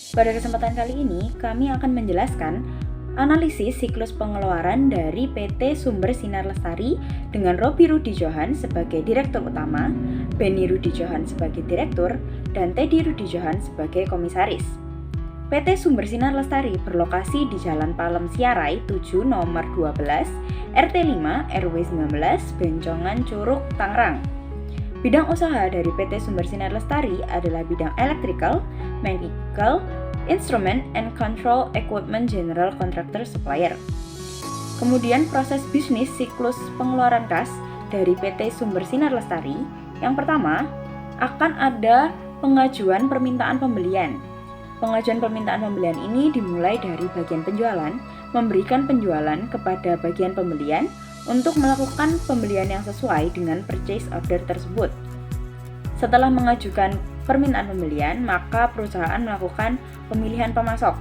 Pada kesempatan kali ini, kami akan menjelaskan analisis siklus pengeluaran dari PT Sumber Sinar Lestari dengan Robby Rudi Johan sebagai Direktur Utama, Benny Rudi Johan sebagai Direktur, dan Teddy Rudi Johan sebagai Komisaris. PT Sumber Sinar Lestari berlokasi di Jalan Palem Siarai 7 nomor 12, RT 5, RW 19, Bencongan Curug, Tangerang. Bidang usaha dari PT Sumber Sinar Lestari adalah bidang electrical, mechanical, instrument and control equipment general contractor supplier. Kemudian proses bisnis siklus pengeluaran kas dari PT Sumber Sinar Lestari. Yang pertama, akan ada pengajuan permintaan pembelian. Pengajuan permintaan pembelian ini dimulai dari bagian penjualan, memberikan penjualan kepada bagian pembelian untuk melakukan pembelian yang sesuai dengan purchase order tersebut. Setelah mengajukan permintaan pembelian, maka perusahaan melakukan pemilihan pemasok.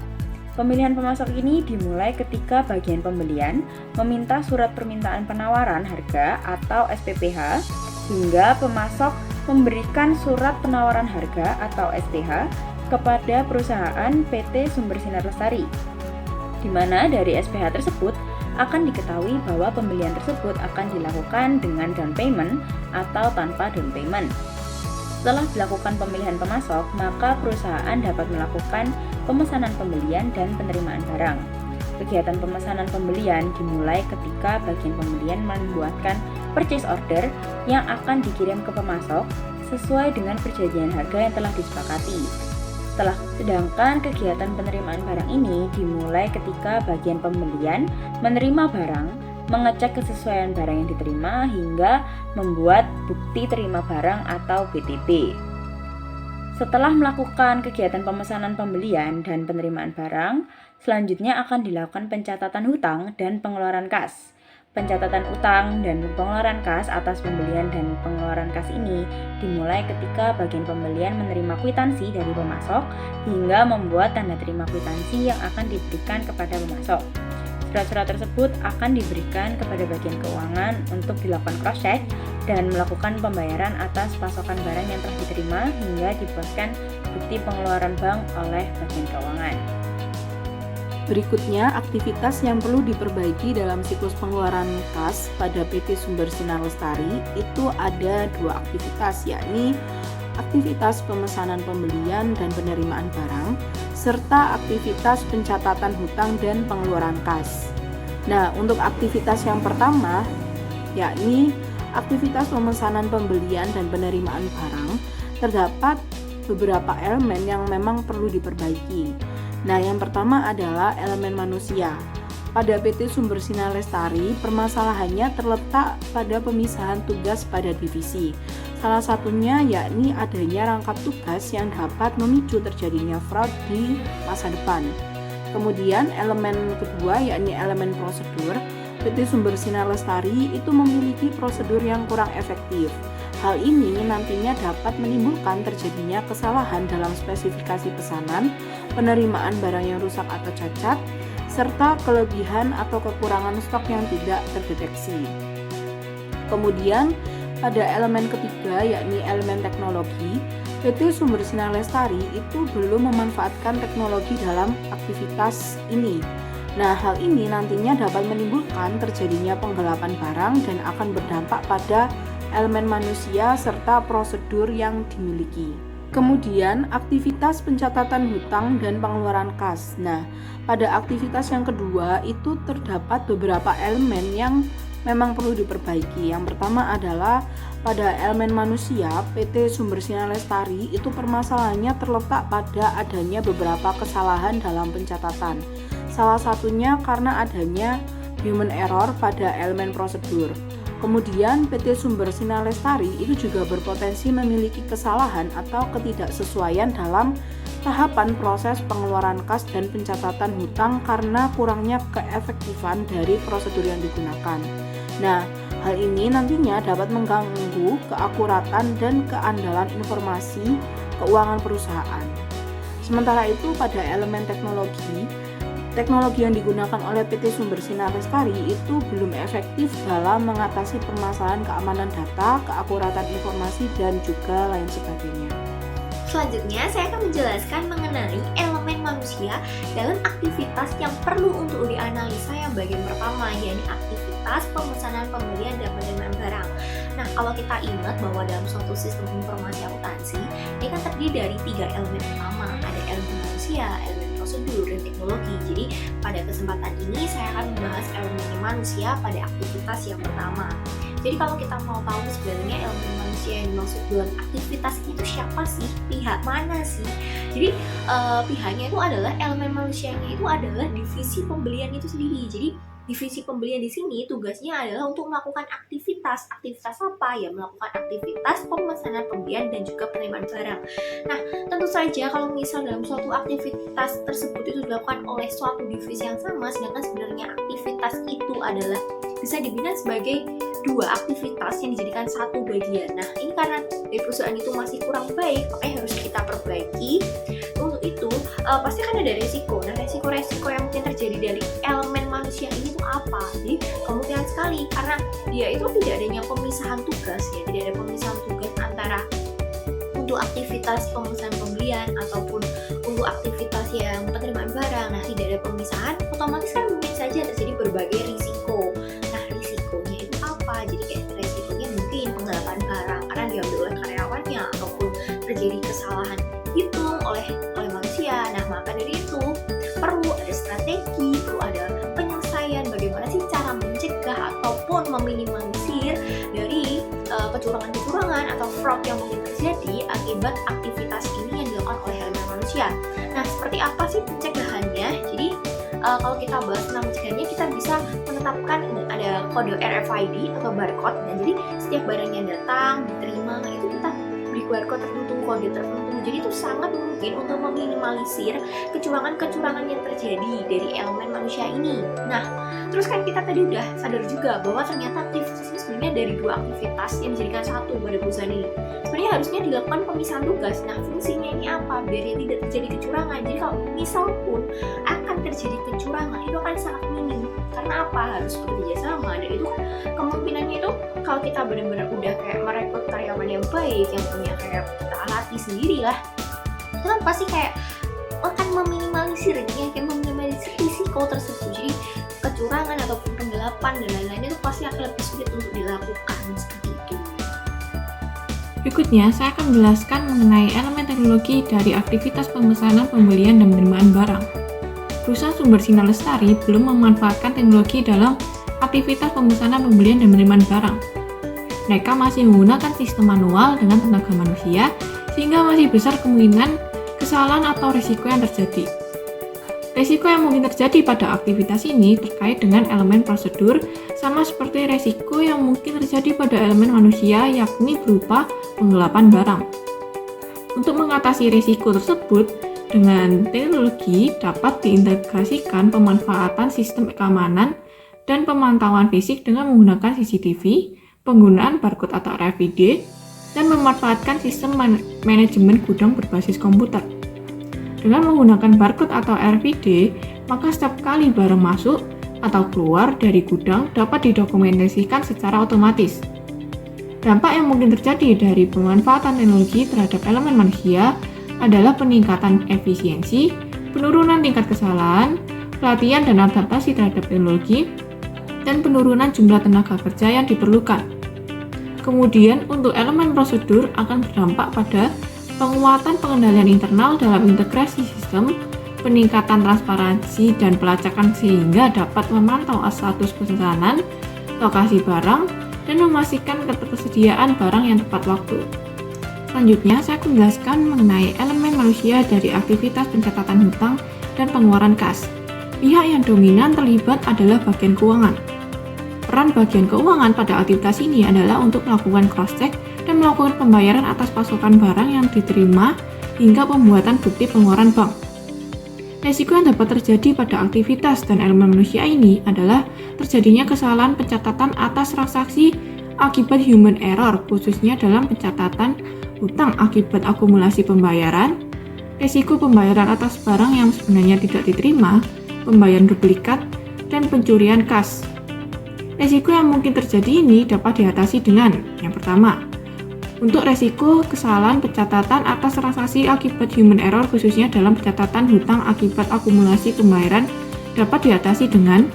Pemilihan pemasok ini dimulai ketika bagian pembelian meminta surat permintaan penawaran harga atau SPPH, hingga pemasok memberikan surat penawaran harga atau SPH kepada perusahaan PT Sumber Sinar Lestari, di mana dari SPH tersebut akan diketahui bahwa pembelian tersebut akan dilakukan dengan down payment atau tanpa down payment. Setelah dilakukan pemilihan pemasok, maka perusahaan dapat melakukan pemesanan pembelian dan penerimaan barang. Kegiatan pemesanan pembelian dimulai ketika bagian pembelian membuatkan purchase order yang akan dikirim ke pemasok sesuai dengan perjanjian harga yang telah disepakati. Sedangkan kegiatan penerimaan barang ini dimulai ketika bagian pembelian menerima barang, mengecek kesesuaian barang yang diterima, hingga membuat bukti terima barang atau BTB. Setelah melakukan kegiatan pemesanan pembelian dan penerimaan barang, selanjutnya akan dilakukan pencatatan hutang dan pengeluaran kas. Pencatatan utang dan pengeluaran kas atas pembelian dan pengeluaran kas ini dimulai ketika bagian pembelian menerima kwitansi dari pemasok hingga membuat tanda terima kwitansi yang akan diberikan kepada pemasok. Surat-surat tersebut akan diberikan kepada bagian keuangan untuk dilakukan cross-check dan melakukan pembayaran atas pasokan barang yang telah diterima hingga dipuaskan bukti pengeluaran bank oleh bagian keuangan. Berikutnya, aktivitas yang perlu diperbaiki dalam siklus pengeluaran kas pada PT Sumber Sinar Lestari itu ada dua aktivitas, yakni aktivitas pemesanan pembelian dan penerimaan barang, serta aktivitas pencatatan hutang dan pengeluaran kas. Nah, untuk aktivitas yang pertama, yakni aktivitas pemesanan pembelian dan penerimaan barang, terdapat beberapa elemen yang memang perlu diperbaiki. Nah, yang pertama adalah elemen manusia. Pada PT Sumber Sinar Lestari, permasalahannya terletak pada pemisahan tugas pada divisi. Salah satunya yakni adanya rangkap tugas yang dapat memicu terjadinya fraud di masa depan. Kemudian elemen kedua yakni elemen prosedur. PT Sumber Sinar Lestari itu memiliki prosedur yang kurang efektif. Hal ini nantinya dapat menimbulkan terjadinya kesalahan dalam spesifikasi pesanan, penerimaan barang yang rusak atau cacat, serta kelebihan atau kekurangan stok yang tidak terdeteksi. Kemudian, pada elemen ketiga yakni elemen teknologi, PT Sumber Sinar Lestari itu belum memanfaatkan teknologi dalam aktivitas ini. Nah, hal ini nantinya dapat menimbulkan terjadinya penggelapan barang dan akan berdampak pada elemen manusia serta prosedur yang dimiliki. Kemudian, aktivitas pencatatan hutang dan pengeluaran kas. Nah, pada aktivitas yang kedua itu terdapat beberapa elemen yang memang perlu diperbaiki. Yang pertama adalah pada elemen manusia, PT Sumber Sinar Lestari itu permasalahannya terletak pada adanya beberapa kesalahan dalam pencatatan. Salah satunya karena adanya human error pada elemen prosedur. Kemudian PT Sumber Sinar Lestari itu juga berpotensi memiliki kesalahan atau ketidaksesuaian dalam tahapan proses pengeluaran kas dan pencatatan hutang karena kurangnya keefektifan dari prosedur yang digunakan. Nah, hal ini nantinya dapat mengganggu keakuratan dan keandalan informasi keuangan perusahaan. Sementara itu pada elemen teknologi yang digunakan oleh PT Sumber Sinar Lestari itu belum efektif dalam mengatasi permasalahan keamanan data, keakuratan informasi, dan juga lain sebagainya. Selanjutnya, saya akan menjelaskan mengenai elemen manusia dalam aktivitas yang perlu untuk dianalisa yang bagian pertama, yakni aktivitas pemesanan, pembelian, dan penerimaan barang. Nah, kalau kita ingat bahwa dalam suatu sistem informasi akuntansi, ini kan terdiri dari 3 elemen utama, ada elemen manusia, elemen prosedur, dan teknologi. Jadi, pada kesempatan ini saya akan membahas elemen manusia pada aktivitas yang pertama. Jadi kalau kita mau tahu sebenarnya elemen manusia yang dimaksud dalam aktivitas itu siapa sih? Pihak mana sih? Jadi pihaknya itu adalah elemen manusianya itu adalah divisi pembelian itu sendiri. Jadi divisi pembelian di sini tugasnya adalah untuk melakukan aktivitas. Aktivitas apa? Ya melakukan aktivitas pemesanan, pembelian, dan juga penerimaan barang. Nah, tentu saja kalau misal dalam suatu aktivitas tersebut itu dilakukan oleh suatu divisi yang sama, sedangkan sebenarnya aktivitas itu adalah bisa dibilang sebagai 2 aktivitas yang dijadikan satu bagian. Nah, ini karena dari perusahaan itu masih kurang baik, makanya harus kita perbaiki. Untuk itu, pasti akan ada resiko. Nah, resiko-resiko yang mungkin terjadi dari elemen manusia ini tuh apa? Jadi, kemungkinan sekali karena dia itu tidak adanya pemisahan tugas ya, tidak ada pemisahan tugas antara untuk aktivitas pemesanan pembelian ataupun untuk aktivitas yang penerimaan barang. Nah, tidak ada pemisahan, otomatis kan mungkin saja terjadi berbagai risiko. Nah, risikonya itu apa? Jadi kayak risikonya mungkin penggelapan barang karena diambil oleh karyawannya ataupun terjadi kesalahan hitung oleh manusia. Nah, maka dari itu perlu ada strategi, perlu ada penyelesaian bagaimana sih cara mencegah ataupun meminimalisir dari kecurangan-kecurangan atau fraud yang mungkin terjadi akibat aktivitas ini yang dilakukan oleh elemen manusia. Nah, seperti apa sih pencegahannya? Jadi kalau kita bahas tentang pencegahannya, kita bisa menetapkan ada kode RFID atau barcode. Dan jadi setiap barang yang datang, diterima, itu kita beri barcode tertentu, kode tertentu. Jadi itu sangat mungkin untuk meminimalisir kecurangan-kecurangan yang terjadi dari elemen manusia ini. Nah, terus kan kita tadi udah sadar juga bahwa ternyata aktivitas ini sebenarnya dari 2 aktivitas yang dijadikan satu pada perusahaan ini. Sebenarnya harusnya dilakukan pemisahan tugas. Nah, fungsinya ini apa? Biar tidak terjadi kecurangan. Jadi kalau misal pun akan terjadi kecurangan, itu akan sangat minim. Karena apa? Harus bekerja sama. Dan itu kan kemungkinannya itu kalau kita benar-benar udah kayak merekrut karyawan yang baik, yang punya kayak kita latih sendiri lah, itu kan pasti kayak akan meminimalisir risiko tersebut. Jadi kecurangan ataupun penggelapan dan lain-lain itu pasti akan lebih sulit untuk dilakukan seperti itu. Berikutnya, saya akan menjelaskan mengenai elemen teknologi dari aktivitas pemesanan, pembelian, dan penerimaan barang. Perusahaan Sumber Sinar Lestari belum memanfaatkan teknologi dalam aktivitas pemesanan, pembelian, dan penerimaan barang. Mereka masih menggunakan sistem manual dengan tenaga manusia, sehingga masih besar kemungkinan kesalahan atau risiko yang terjadi. Risiko yang mungkin terjadi pada aktivitas ini terkait dengan elemen prosedur, sama seperti risiko yang mungkin terjadi pada elemen manusia, yakni berupa penggelapan barang. Untuk mengatasi risiko tersebut, dengan teknologi dapat diintegrasikan pemanfaatan sistem keamanan dan pemantauan fisik dengan menggunakan CCTV, penggunaan barcode atau RFID, dan memanfaatkan sistem manajemen gudang berbasis komputer. Dengan menggunakan barcode atau RFID, maka setiap kali barang masuk atau keluar dari gudang dapat didokumentasikan secara otomatis. Dampak yang mungkin terjadi dari pemanfaatan teknologi terhadap elemen manusia adalah peningkatan efisiensi, penurunan tingkat kesalahan, pelatihan dan adaptasi terhadap teknologi, dan penurunan jumlah tenaga kerja yang diperlukan. Kemudian, untuk elemen prosedur akan berdampak pada penguatan pengendalian internal dalam integrasi sistem, peningkatan transparansi dan pelacakan sehingga dapat memantau status pesanan, lokasi barang, dan memastikan ketersediaan barang yang tepat waktu. Selanjutnya, saya akan menjelaskan mengenai elemen manusia dari aktivitas pencatatan hutang dan pengeluaran kas. Pihak yang dominan terlibat adalah bagian keuangan. Peran bagian keuangan pada aktivitas ini adalah untuk melakukan cross-check dan melakukan pembayaran atas pasokan barang yang diterima hingga pembuatan bukti pengeluaran bank. Risiko yang dapat terjadi pada aktivitas dan elemen manusia ini adalah terjadinya kesalahan pencatatan atas transaksi akibat human error, khususnya dalam pencatatan hutang akibat akumulasi pembayaran, risiko pembayaran atas barang yang sebenarnya tidak diterima, pembayaran duplikat, dan pencurian kas. Risiko yang mungkin terjadi ini dapat diatasi dengan yang pertama, Untuk resiko kesalahan pencatatan atas transaksi akibat human error khususnya dalam pencatatan hutang akibat akumulasi pembayaran dapat diatasi dengan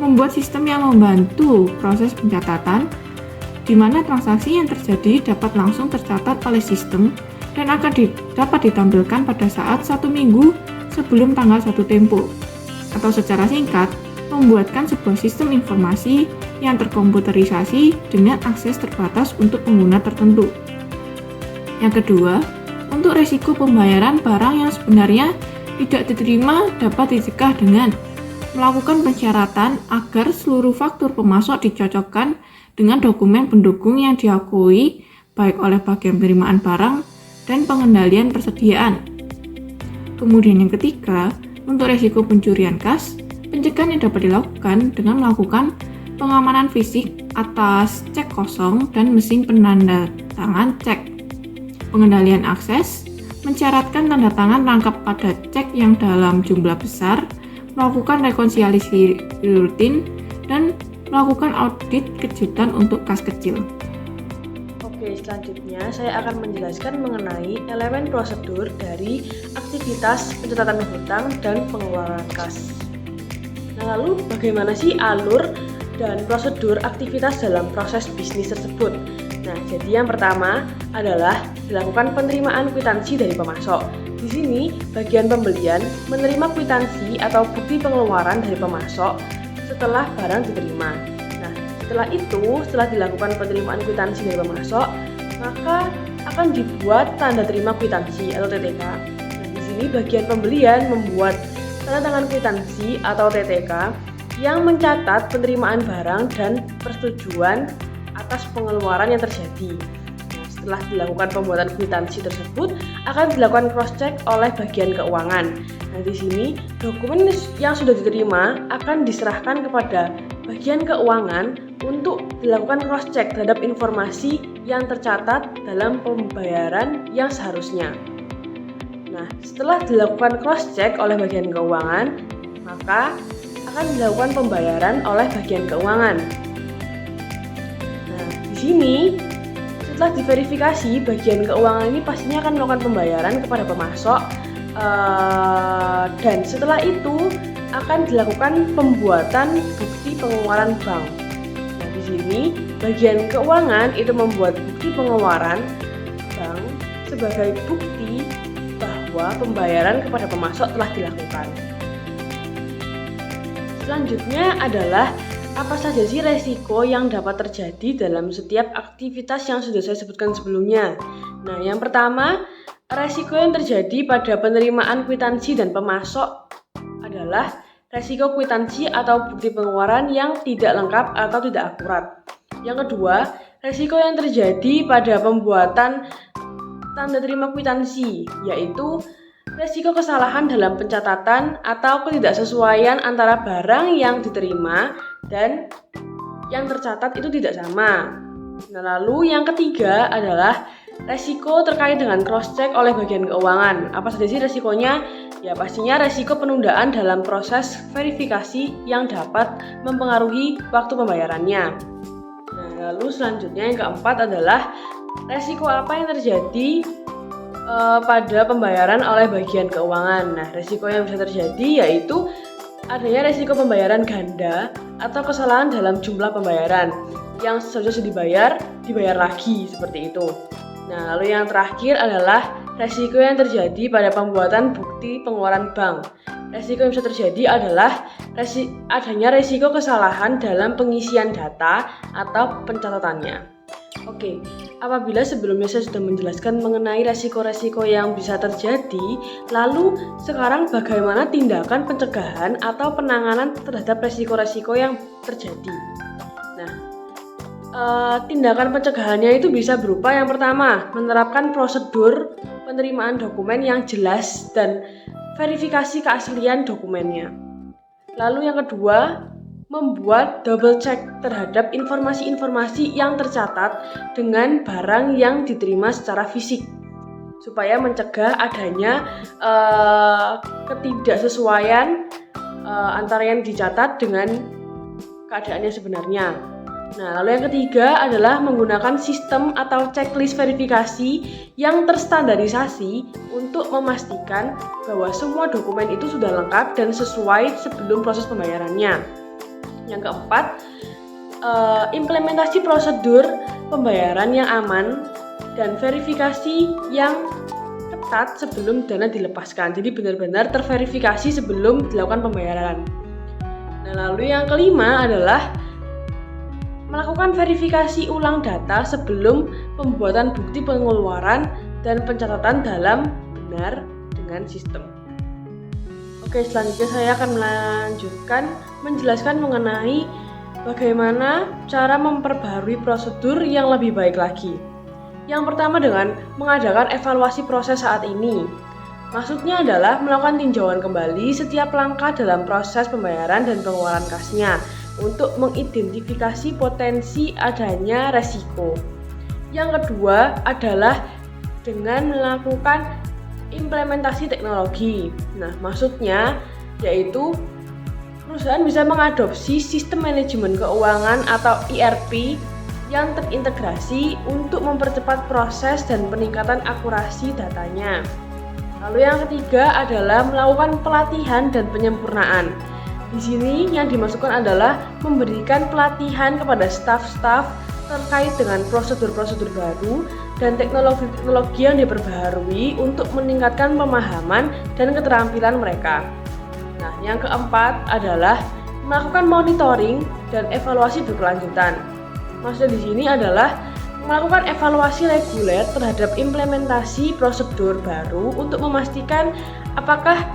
membuat sistem yang membantu proses pencatatan di mana transaksi yang terjadi dapat langsung tercatat oleh sistem dan akan dapat ditampilkan pada saat 1 minggu sebelum tanggal 1 tempo. Atau secara singkat, membuatkan sebuah sistem informasi yang terkomputerisasi dengan akses terbatas untuk pengguna tertentu. Yang kedua, untuk risiko pembayaran barang yang sebenarnya tidak diterima dapat dicegah dengan melakukan pensyaratan agar seluruh faktur pemasok dicocokkan dengan dokumen pendukung yang diakui baik oleh bagian penerimaan barang dan pengendalian persediaan. Kemudian yang ketiga, untuk risiko pencurian kas, pencegahan yang dapat dilakukan dengan melakukan pengamanan fisik atas cek kosong dan mesin penanda tangan cek. Pengendalian akses, mensyaratkan tanda tangan rangkap pada cek yang dalam jumlah besar, melakukan rekonsiliasi rutin, dan melakukan audit kejutan untuk kas kecil. Oke, selanjutnya saya akan menjelaskan mengenai elemen prosedur dari aktivitas pencatatan hutang dan pengeluaran kas. Nah, lalu bagaimana sih alur dan prosedur aktivitas dalam proses bisnis tersebut? Nah, jadi yang pertama adalah dilakukan penerimaan kwitansi dari pemasok. Di sini, bagian pembelian menerima kwitansi atau bukti pengeluaran dari pemasok setelah barang diterima. Nah, setelah dilakukan penerimaan kwitansi dari pemasok, maka akan dibuat tanda terima kwitansi atau TTK. Nah, di sini bagian pembelian membuat tanda tangan kwitansi atau TTK yang mencatat penerimaan barang dan persetujuan atas pengeluaran yang terjadi. Nah, setelah dilakukan pembuatan kwitansi tersebut, akan dilakukan cross-check oleh bagian keuangan. Nah, di sini dokumen yang sudah diterima akan diserahkan kepada bagian keuangan untuk dilakukan cross-check terhadap informasi yang tercatat dalam pembayaran yang seharusnya. Nah, setelah dilakukan cross-check oleh bagian keuangan, maka akan dilakukan pembayaran oleh bagian keuangan. Nah, di sini setelah diverifikasi, bagian keuangan ini pastinya akan melakukan pembayaran kepada pemasok dan setelah itu akan dilakukan pembuatan bukti pengeluaran bank. Nah, di sini bagian keuangan itu membuat bukti pengeluaran bank sebagai bukti bahwa pembayaran kepada pemasok telah dilakukan. Selanjutnya adalah apa saja sih resiko yang dapat terjadi dalam setiap aktivitas yang sudah saya sebutkan sebelumnya. Nah, yang pertama, resiko yang terjadi pada penerimaan kwitansi dan pemasok adalah resiko kwitansi atau bukti pengeluaran yang tidak lengkap atau tidak akurat. Yang kedua, resiko yang terjadi pada pembuatan tanda terima kwitansi, yaitu resiko kesalahan dalam pencatatan atau ketidaksesuaian antara barang yang diterima dan yang tercatat itu tidak sama. Nah, lalu yang ketiga adalah resiko terkait dengan cross-check oleh bagian keuangan. Apa saja sih resikonya? Ya, pastinya resiko penundaan dalam proses verifikasi yang dapat mempengaruhi waktu pembayarannya. Nah, lalu selanjutnya yang keempat adalah resiko apa yang terjadi pada pembayaran oleh bagian keuangan. Nah, resiko yang bisa terjadi yaitu adanya resiko pembayaran ganda atau kesalahan dalam jumlah pembayaran yang seharusnya dibayar lagi seperti itu. Nah, lalu yang terakhir adalah resiko yang terjadi pada pembuatan bukti pengeluaran bank. Resiko yang bisa terjadi adalah adanya resiko kesalahan dalam pengisian data atau pencatatannya. Oke, apabila sebelumnya saya sudah menjelaskan mengenai resiko-resiko yang bisa terjadi, lalu sekarang bagaimana tindakan pencegahan atau penanganan terhadap resiko-resiko yang terjadi? Nah, tindakan pencegahannya itu bisa berupa yang pertama, menerapkan prosedur penerimaan dokumen yang jelas dan verifikasi keaslian dokumennya. Lalu yang kedua, membuat double check terhadap informasi-informasi yang tercatat dengan barang yang diterima secara fisik supaya mencegah adanya ketidaksesuaian antara yang dicatat dengan keadaan yang sebenarnya. Nah, lalu yang ketiga adalah menggunakan sistem atau checklist verifikasi yang terstandarisasi untuk memastikan bahwa semua dokumen itu sudah lengkap dan sesuai sebelum proses pembayarannya. Yang keempat, implementasi prosedur pembayaran yang aman dan verifikasi yang ketat sebelum dana dilepaskan. Jadi benar-benar terverifikasi sebelum dilakukan pembayaran. Nah, lalu yang kelima adalah melakukan verifikasi ulang data sebelum pembuatan bukti pengeluaran dan pencatatan dalam benar dengan sistem. Oke, selanjutnya saya akan melanjutkan menjelaskan mengenai bagaimana cara memperbarui prosedur yang lebih baik lagi. Yang pertama dengan mengadakan evaluasi proses saat ini. Maksudnya adalah melakukan tinjauan kembali setiap langkah dalam proses pembayaran dan pengeluaran kasnya untuk mengidentifikasi potensi adanya resiko. Yang kedua adalah dengan melakukan implementasi teknologi. Nah, maksudnya yaitu perusahaan bisa mengadopsi sistem manajemen keuangan atau ERP yang terintegrasi untuk mempercepat proses dan peningkatan akurasi datanya. Lalu yang ketiga adalah melakukan pelatihan dan penyempurnaan. Di sini yang dimasukkan adalah memberikan pelatihan kepada staf-staf terkait dengan prosedur-prosedur baru dan teknologi-teknologi yang diperbaharui untuk meningkatkan pemahaman dan keterampilan mereka. Nah, yang keempat adalah melakukan monitoring dan evaluasi berkelanjutan. Maksudnya di sini adalah melakukan evaluasi reguler terhadap implementasi prosedur baru untuk memastikan apakah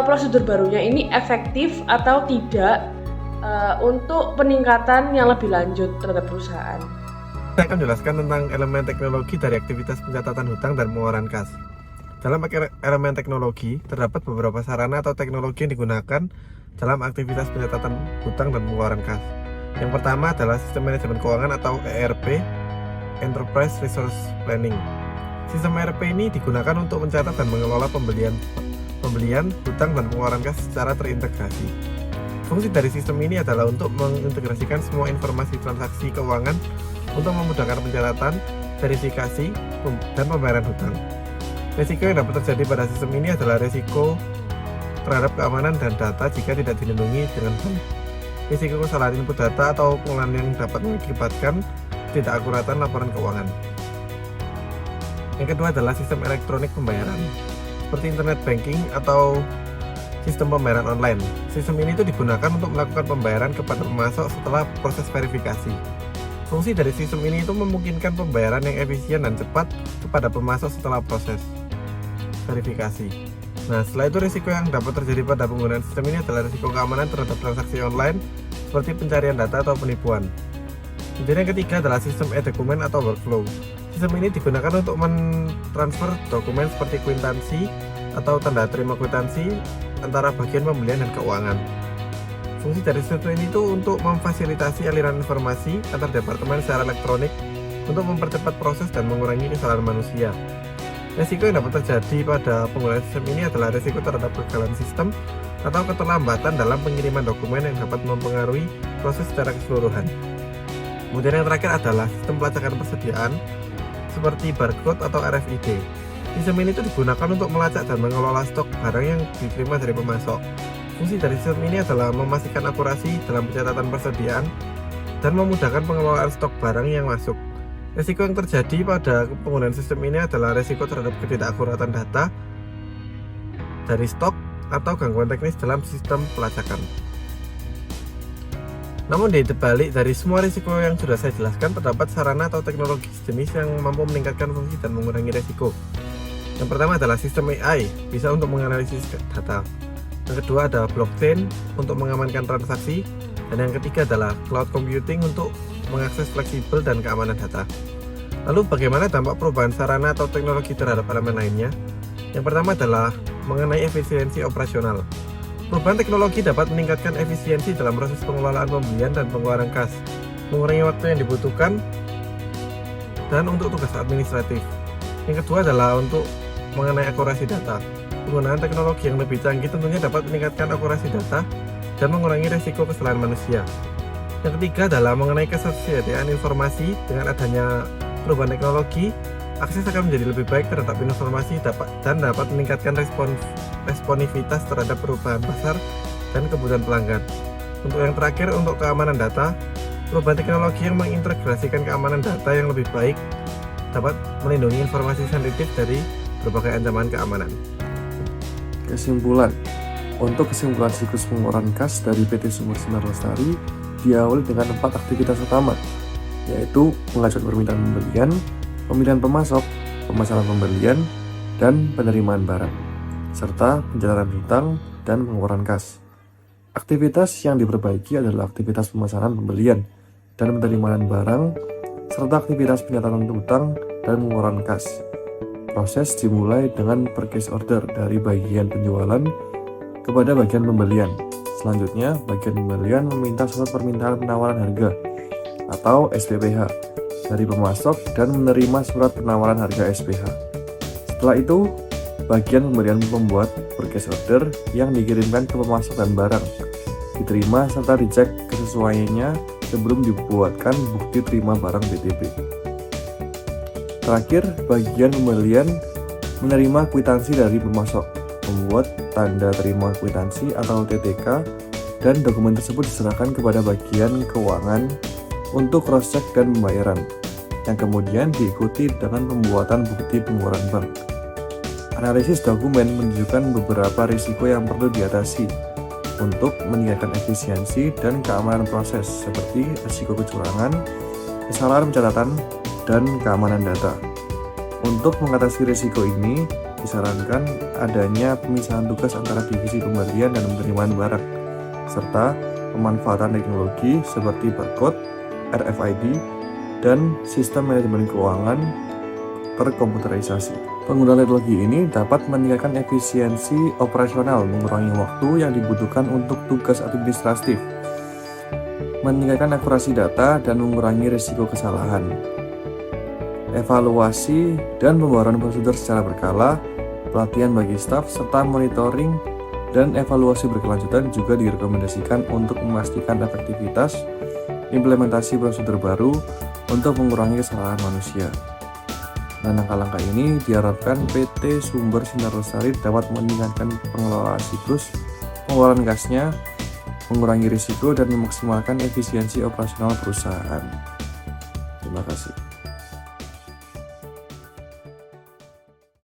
prosedur barunya ini efektif atau tidak untuk peningkatan yang lebih lanjut terhadap perusahaan. Saya akan menjelaskan tentang elemen teknologi dari aktivitas pencatatan hutang dan pengeluaran kas. Dalam elemen teknologi, terdapat beberapa sarana atau teknologi yang digunakan dalam aktivitas pencatatan hutang dan pengeluaran kas. Yang pertama adalah sistem manajemen keuangan atau ERP, Enterprise Resource Planning. Sistem ERP ini digunakan untuk mencatat dan mengelola pembelian, hutang, dan pengeluaran kas secara terintegrasi. Fungsi dari sistem ini adalah untuk mengintegrasikan semua informasi transaksi keuangan untuk memudahkan pencatatan, verifikasi, dan pembayaran hutang. Risiko yang dapat terjadi pada sistem ini adalah risiko terhadap keamanan dan data jika tidak dilindungi dengan baik. Risiko kesalahan input data atau pengolahan yang dapat mengakibatkan ketidakakuratan laporan keuangan. Yang kedua adalah sistem elektronik pembayaran, seperti internet banking atau sistem pembayaran online. Sistem ini digunakan untuk melakukan pembayaran kepada pemasok setelah proses verifikasi. Fungsi dari sistem ini memungkinkan pembayaran yang efisien dan cepat kepada pemasok setelah proses verifikasi. Nah, setelah itu risiko yang dapat terjadi pada penggunaan sistem ini adalah risiko keamanan terhadap transaksi online seperti pencarian data atau penipuan. Kemudian yang ketiga adalah sistem e-dokumen atau workflow. Sistem ini digunakan untuk mentransfer dokumen seperti kwitansi atau tanda terima kwitansi antara bagian pembelian dan keuangan. Fungsi dari sistem ini untuk memfasilitasi aliran informasi antar departemen secara elektronik untuk mempercepat proses dan mengurangi kesalahan manusia. Risiko yang dapat terjadi pada penggunaan sistem ini adalah risiko terhadap kegagalan sistem atau keterlambatan dalam pengiriman dokumen yang dapat mempengaruhi proses secara keseluruhan. Kemudian yang terakhir adalah sistem pelacakan persediaan seperti barcode atau RFID. Sistem ini digunakan untuk melacak dan mengelola stok barang yang diterima dari pemasok. Fungsi dari sistem ini adalah memastikan akurasi dalam pencatatan persediaan dan memudahkan pengelolaan stok barang yang masuk. Risiko yang terjadi pada penggunaan sistem ini adalah risiko terhadap ketidakakuratan data dari stok atau gangguan teknis dalam sistem pelacakan. Namun di balik dari semua risiko yang sudah saya jelaskan, terdapat sarana atau teknologi sejenis yang mampu meningkatkan fungsi dan mengurangi risiko. Yang pertama adalah sistem AI, bisa untuk menganalisis data. Yang kedua adalah blockchain untuk mengamankan transaksi. Dan yang ketiga adalah cloud computing untuk mengakses fleksibel dan keamanan data. Lalu bagaimana dampak perubahan sarana atau teknologi terhadap elemen lainnya? Yang pertama adalah mengenai efisiensi operasional. Perubahan teknologi dapat meningkatkan efisiensi dalam proses pengelolaan pembelian dan pengeluaran kas, mengurangi waktu yang dibutuhkan, dan untuk tugas administratif. Yang kedua adalah untuk mengenai akurasi data. Penggunaan teknologi yang lebih canggih tentunya dapat meningkatkan akurasi data dan mengurangi risiko kesalahan manusia. Yang ketiga adalah mengenai kesetiaan informasi. Dengan adanya perubahan teknologi, akses akan menjadi lebih baik terhadap informasi dan dapat meningkatkan responsivitas terhadap perubahan pasar dan kebutuhan pelanggan. Untuk yang terakhir, untuk keamanan data, perubahan teknologi yang mengintegrasikan keamanan data yang lebih baik dapat melindungi informasi sensitif dari berbagai ancaman keamanan. Kesimpulan. Untuk kesimpulan siklus pengeluaran kas dari PT Sumber Sinar Lestari diawali dengan 4 aktivitas utama, yaitu pengajuan permintaan pembelian, pemilihan pemasok, pemasaran pembelian, dan penerimaan barang, serta pencatatan hutang dan pengeluaran kas. Aktivitas yang diperbaiki adalah aktivitas pemasaran pembelian dan penerimaan barang, serta aktivitas pencatatan hutang dan pengeluaran kas. Proses dimulai dengan purchase order dari bagian penjualan kepada bagian pembelian. Selanjutnya, bagian pembelian meminta surat permintaan penawaran harga atau SPPH dari pemasok dan menerima surat penawaran harga SPH. Setelah itu, bagian pembelian membuat purchase order yang dikirimkan ke pemasok dan barang diterima serta dicek kesesuaiannya sebelum dibuatkan bukti terima barang BTP. Terakhir, bagian pembelian menerima kwitansi dari pemasok, membuat tanda terima kwitansi atau TTK, dan dokumen tersebut diserahkan kepada bagian keuangan untuk cross-check dan pembayaran, yang kemudian diikuti dengan pembuatan bukti pengeluaran bank. Analisis dokumen menunjukkan beberapa risiko yang perlu diatasi untuk meningkatkan efisiensi dan keamanan proses, seperti risiko kecurangan, kesalahan pencatatan, dan keamanan data. Untuk mengatasi risiko ini, disarankan adanya pemisahan tugas antara divisi pembelian dan penerimaan barang, serta pemanfaatan teknologi seperti barcode, RFID, dan sistem manajemen keuangan terkomputerisasi. Penggunaan teknologi ini dapat meningkatkan efisiensi operasional, mengurangi waktu yang dibutuhkan untuk tugas administratif, meningkatkan akurasi data, dan mengurangi risiko kesalahan. Evaluasi dan pembaruan prosedur secara berkala, pelatihan bagi staf, serta monitoring dan evaluasi berkelanjutan juga direkomendasikan untuk memastikan efektivitas implementasi prosedur baru untuk mengurangi kesalahan manusia. Nah, langkah-langkah ini diharapkan PT Sumber Sinar Lestari dapat meningkatkan pengelolaan siklus pengeluaran kasnya, mengurangi risiko, dan memaksimalkan efisiensi operasional perusahaan. Terima kasih.